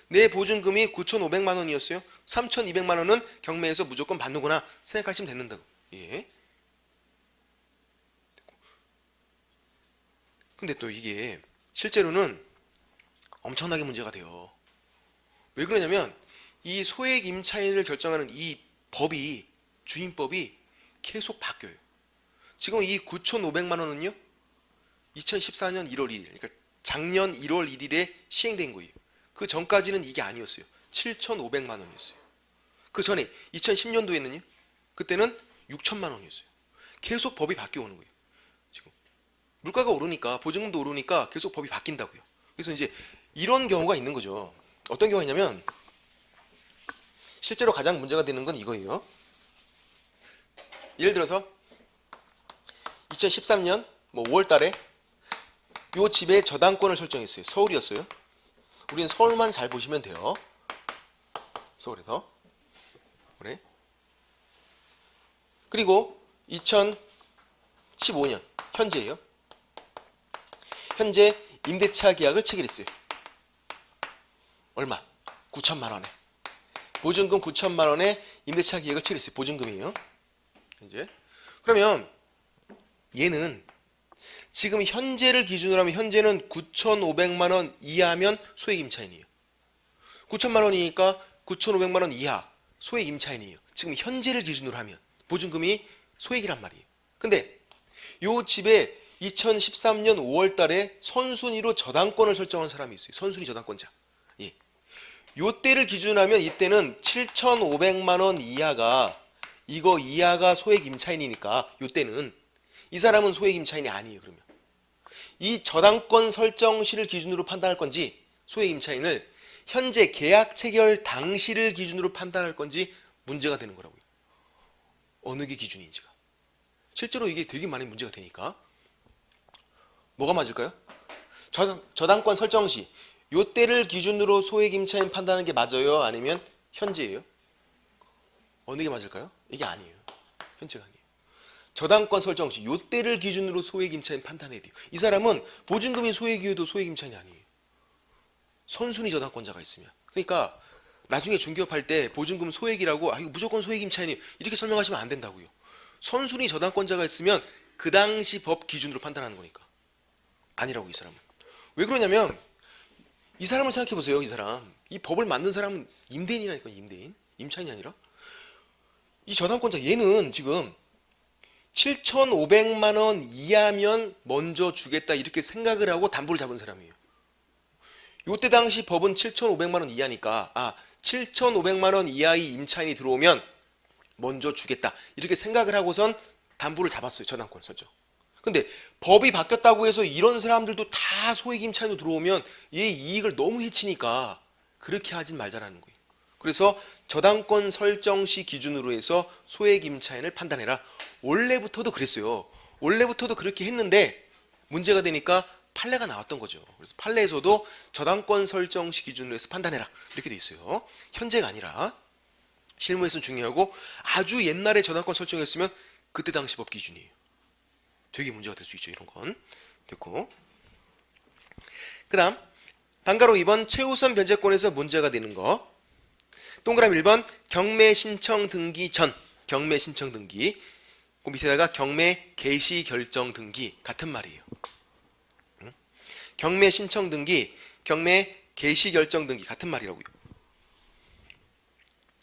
내 보증금이 9,500만 원이었어요. 3,200만 원은 경매에서 무조건 받는구나 생각하시면 된다고. 근데 또 이게 실제로는 엄청나게 문제가 돼요. 왜 그러냐면 이 소액 임차인을 결정하는 이 법이 주임법이 계속 바뀌어요. 지금 이 9,500만 원은요. 2014년 1월 1일 그러니까 작년 1월 1일에 시행된 거예요. 그 전까지는 이게 아니었어요. 7,500만 원이었어요. 그 전에 2010년도에는요. 그때는 6,000만 원이었어요. 계속 법이 바뀌어 오는 거예요. 지금 물가가 오르니까 보증금도 오르니까 계속 법이 바뀐다고요. 그래서 이제 이런 경우가 있는 거죠. 어떤 경우가 있냐면 실제로 가장 문제가 되는 건 이거예요. 예를 들어서 2013년 5월 달에 요 집에 저당권을 설정했어요. 서울이었어요. 우리는 서울만 잘 보시면 돼요. 서울에서. 그래. 그리고 2015년 현재예요. 현재 임대차 계약을 체결했어요. 얼마? 9천만 원에. 보증금 9천만 원에 임대차 계약을 체결했어요. 보증금이에요. 이제 그러면 얘는 지금 현재를 기준으로 하면 현재는 9,500만 원 이하면 소액 임차인이에요. 9천만 원이니까 9,500만 원 이하 소액 임차인이에요. 지금 현재를 기준으로 하면 보증금이 소액이란 말이에요. 근데 요 집에 2013년 5월 달에 선순위로 저당권을 설정한 사람이 있어요. 선순위 저당권자. 예. 요 때를 기준으로 하면 이때는 7,500만 원 이하가 이거 이하가 소액 임차인이니까 요 때는 이 사람은 소액 임차인이 아니에요. 그러면 이 저당권 설정 시를 기준으로 판단할 건지 소액 임차인을 현재 계약 체결 당시를 기준으로 판단할 건지 문제가 되는 거라고요. 어느 게 기준인지가. 실제로 이게 되게 많이 문제가 되니까 뭐가 맞을까요? 저당권 설정 시 요때를 기준으로 소액 임차인 판단하는 게 맞아요? 아니면 현재예요? 어느 게 맞을까요? 이게 아니에요. 현재가 아니에요. 저당권 설정 시 요때를 기준으로 소액 임차인 판단해야 돼요. 이 사람은 보증금이 소액이어도 소액 임차인이 아니에요. 선순위 저당권자가 있으면. 그러니까 나중에 중개업할 때 보증금 소액이라고 이거 무조건 소액 임차인이에요. 이렇게 설명하시면 안 된다고요. 선순위 저당권자가 있으면 그 당시 법 기준으로 판단하는 거니까. 아니라고 이 사람은. 왜 그러냐면 이 사람을 생각해 보세요. 이 사람. 이 법을 만든 사람은 임대인이라니까. 임대인. 임차인이 아니라. 이 저당권자 얘는 지금 7,500만 원 이하면 먼저 주겠다 이렇게 생각을 하고 담보를 잡은 사람이에요. 요때 당시 법은 7,500만 원 이하니까 7,500만 원 이하의 임차인이 들어오면 먼저 주겠다 이렇게 생각을 하고선 담보를 잡았어요. 저당권 설정. 근데 법이 바뀌었다고 해서 이런 사람들도 다 소액 임차인으로 들어오면 얘 이익을 너무 해치니까 그렇게 하진 말자라는 거예요. 그래서 저당권 설정 시 기준으로 해서 소액 임차인을 판단해라. 원래부터도 그랬어요. 원래부터도 그렇게 했는데 문제가 되니까 판례가 나왔던 거죠. 그래서 판례에서도 저당권 설정 시 기준으로 해서 판단해라. 이렇게 돼 있어요. 현재가 아니라 실무에서는 중요하고 아주 옛날에 저당권 설정했으면 그때 당시 법 기준이에요. 되게 문제가 될 수 있죠. 이런 건. 됐고. 그 다음 단가로 2번 최우선 변제권에서 문제가 되는 거. 동그라미 1번 경매 신청 등기 전. 경매 신청 등기. 그 밑에다가 경매 개시 결정 등기. 같은 말이에요. 경매 신청 등기, 경매 개시 결정 등기. 같은 말이라고요.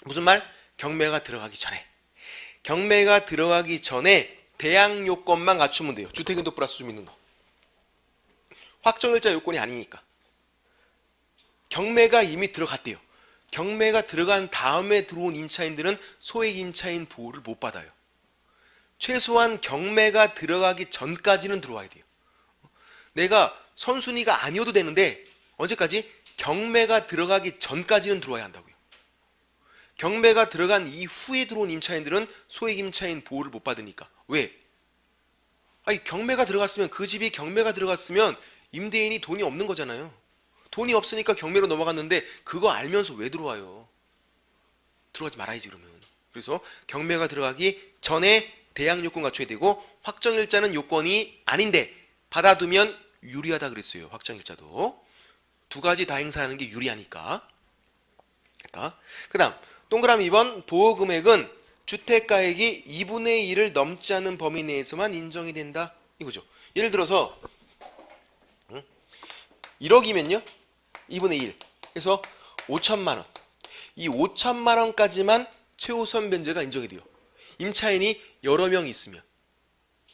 무슨 말? 경매가 들어가기 전에. 경매가 들어가기 전에 대항 요건만 갖추면 돼요. 주택인도 플러스 좀 있는 거. 확정일자 요건이 아니니까. 경매가 이미 들어갔대요. 경매가 들어간 다음에 들어온 임차인들은 소액 임차인 보호를 못 받아요. 최소한 경매가 들어가기 전까지는 들어와야 돼요. 내가 선순위가 아니어도 되는데 언제까지? 경매가 들어가기 전까지는 들어와야 한다고요. 경매가 들어간 이후에 들어온 임차인들은 소액 임차인 보호를 못 받으니까. 왜? 경매가 들어갔으면 그 집이 경매가 들어갔으면 임대인이 돈이 없는 거잖아요. 돈이 없으니까 경매로 넘어갔는데 그거 알면서 왜 들어와요? 들어가지 말아야지 그러면. 그래서 경매가 들어가기 전에 대항 요건 갖춰야 되고 확정일자는 요건이 아닌데 받아두면 유리하다 그랬어요. 확정일자도. 두 가지 다 행사하는 게 유리하니까. 그 다음 동그라미 2번 보호금액은 주택가액이 2분의 1을 넘지 않는 범위 내에서만 인정이 된다. 이거죠. 예를 들어서 1억이면요. 2분의 1. 그래서 5천만 원. 이 5천만 원까지만 최우선 변제가 인정이 돼요. 임차인이 여러 명이 있으면.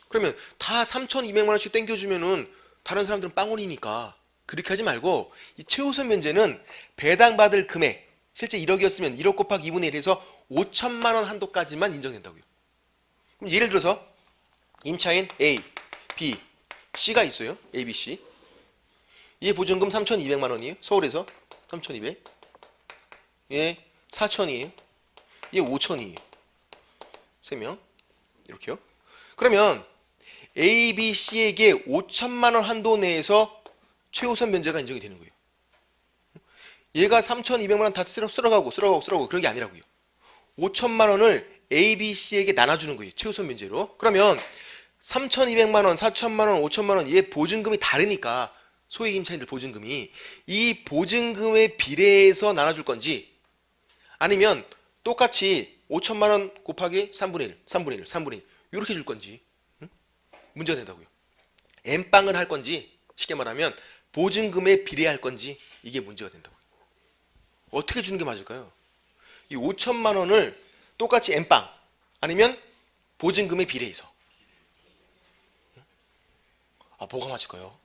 그러면 다 3,200만 원씩 땡겨주면은 다른 사람들은 빵원이니까 그렇게 하지 말고 이 최우선 변제는 배당받을 금액 실제 1억이었으면 1억 곱하기 2분의 1에서 5천만 원 한도까지만 인정된다고요. 그럼 예를 들어서 임차인 A, B, C가 있어요. A, B, C. 얘 보증금 3,200만 원이에요. 서울에서 3,200. 얘 4,000이에요. 얘 5,000이에요. 3명. 이렇게요. 그러면 A, B, C에게 5천만 원 한도 내에서 최우선 면제가 인정이 되는 거예요. 얘가 3,200만 원 다 쓸어가고 그런 게 아니라고요. 5천만 원을 A, B, C에게 나눠주는 거예요. 최우선 면제로. 그러면 3,200만 원, 4천만 원, 5천만 원 얘 보증금이 다르니까 소액 임차인들 보증금이 이 보증금에 비례해서 나눠줄 건지 아니면 똑같이 5천만 원 곱하기 3분의 1, 3분의 1, 3분의 1 이렇게 줄 건지 문제가 된다고요. N빵을 할 건지 쉽게 말하면 보증금에 비례할 건지 이게 문제가 된다고요. 어떻게 주는 게 맞을까요? 이 5천만 원을 똑같이 N빵 아니면 보증금에 비례해서 뭐가 맞을까요?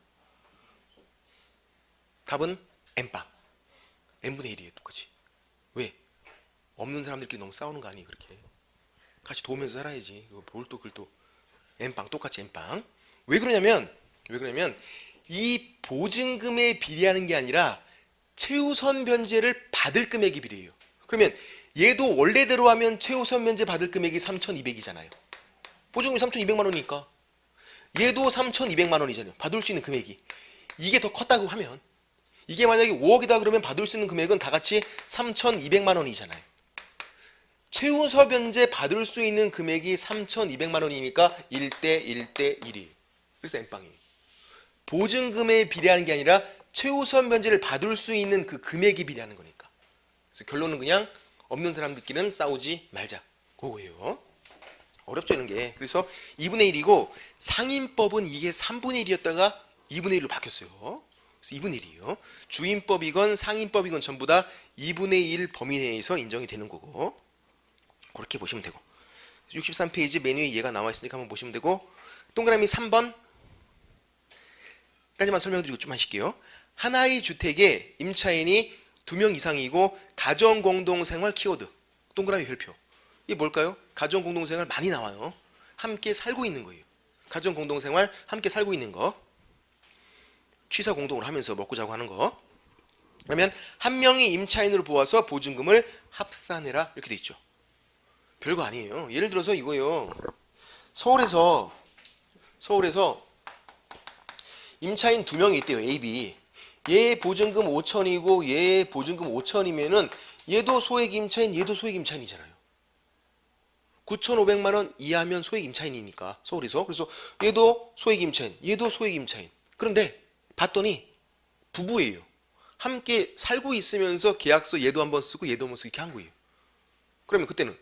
답은 N빵. N분의 1이에요. 똑같이. 왜? 없는 사람들끼리 너무 싸우는 거 아니에요. 그렇게. 같이 도우면서 살아야지. 뭘 또 그걸 또 N빵 똑같이 N빵. 왜 그러냐면 이 보증금에 비례하는 게 아니라 최우선 면제를 받을 금액이 비례해요. 그러면 얘도 원래대로 하면 최우선 면제 받을 금액이 3,200이잖아요. 보증금이 3,200만 원이니까 얘도 3,200만 원이잖아요. 받을 수 있는 금액이. 이게 더 컸다고 하면 이게 만약에 5억이다 그러면 받을 수 있는 금액은 다 같이 3,200만 원이잖아요. 최우선 면제 받을 수 있는 금액이 3,200만 원이니까 1대 1대 1이에요. 그래서 N빵이에요. 보증금에 비례하는 게 아니라 최우선 면제를 받을 수 있는 그 금액이 비례하는 거니까. 그래서 결론은 그냥 없는 사람들끼리는 싸우지 말자. 그거예요. 어렵죠 이런 게. 그래서 2분의 1이고 상인법은 이게 3분의 1이었다가 2분의 1로 바뀌었어요. 그래서 2분의 1이에요. 주임법이건 상인법이건 전부 다 2분의 1 범위 내에서 인정이 되는 거고 그렇게 보시면 되고 63페이지 메뉴에 얘가 나와 있으니까 한번 보시면 되고 동그라미 3번 까지만 설명드리고 좀 하실게요. 하나의 주택에 임차인이 2명 이상이고 가정공동생활 키워드 동그라미 별표 이게 뭘까요? 가정공동생활 많이 나와요. 함께 살고 있는 거예요. 가정공동생활 함께 살고 있는 거 취사 공동으로 하면서 먹고 자고 하는 거 그러면 한 명이 임차인으로 보아서 보증금을 합산해라 이렇게 돼 있죠. 별거 아니에요. 예를 들어서 이거예요. 서울에서 임차인 2명이 있대요. A, B. 얘 보증금 5천이고 얘 보증금 5천이면은 얘도 소액 임차인, 얘도 소액 임차인이잖아요. 9,500만 원 이하면 소액 임차인이니까 서울에서. 그래서 얘도 소액 임차인, 얘도 소액 임차인. 그런데 봤더니 부부예요. 함께 살고 있으면서 계약서 얘도 한번 쓰고 얘도 한번 쓰고 이렇게 한 거예요. 그러면 그때는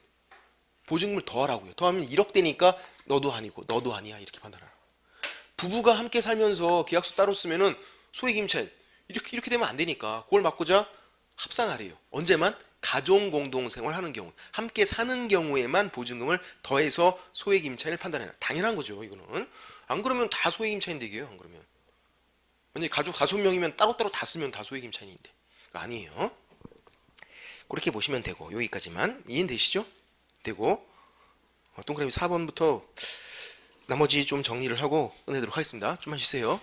보증금을 더하라고요. 더하면 1억 되니까 너도 아니고 너도 아니야 이렇게 판단하라. 부부가 함께 살면서 계약서 따로 쓰면은 소액 임차인 이렇게 되면 안 되니까 그걸 막고자 합산하래요. 언제만? 가정공동생활 하는 경우 함께 사는 경우에만 보증금을 더해서 소액 임차인을 판단해라. 당연한 거죠. 이거는 안 그러면 다 소액 임차인 되게요. 안 그러면 만약에 가족 5명이면 따로따로 다 쓰면 다 소액 임차인인데 아니에요. 그렇게 보시면 되고 여기까지만 이해되시죠? 되고 동그라미 4번부터 나머지 좀 정리를 하고 끝내도록 하겠습니다. 좀만 쉬세요.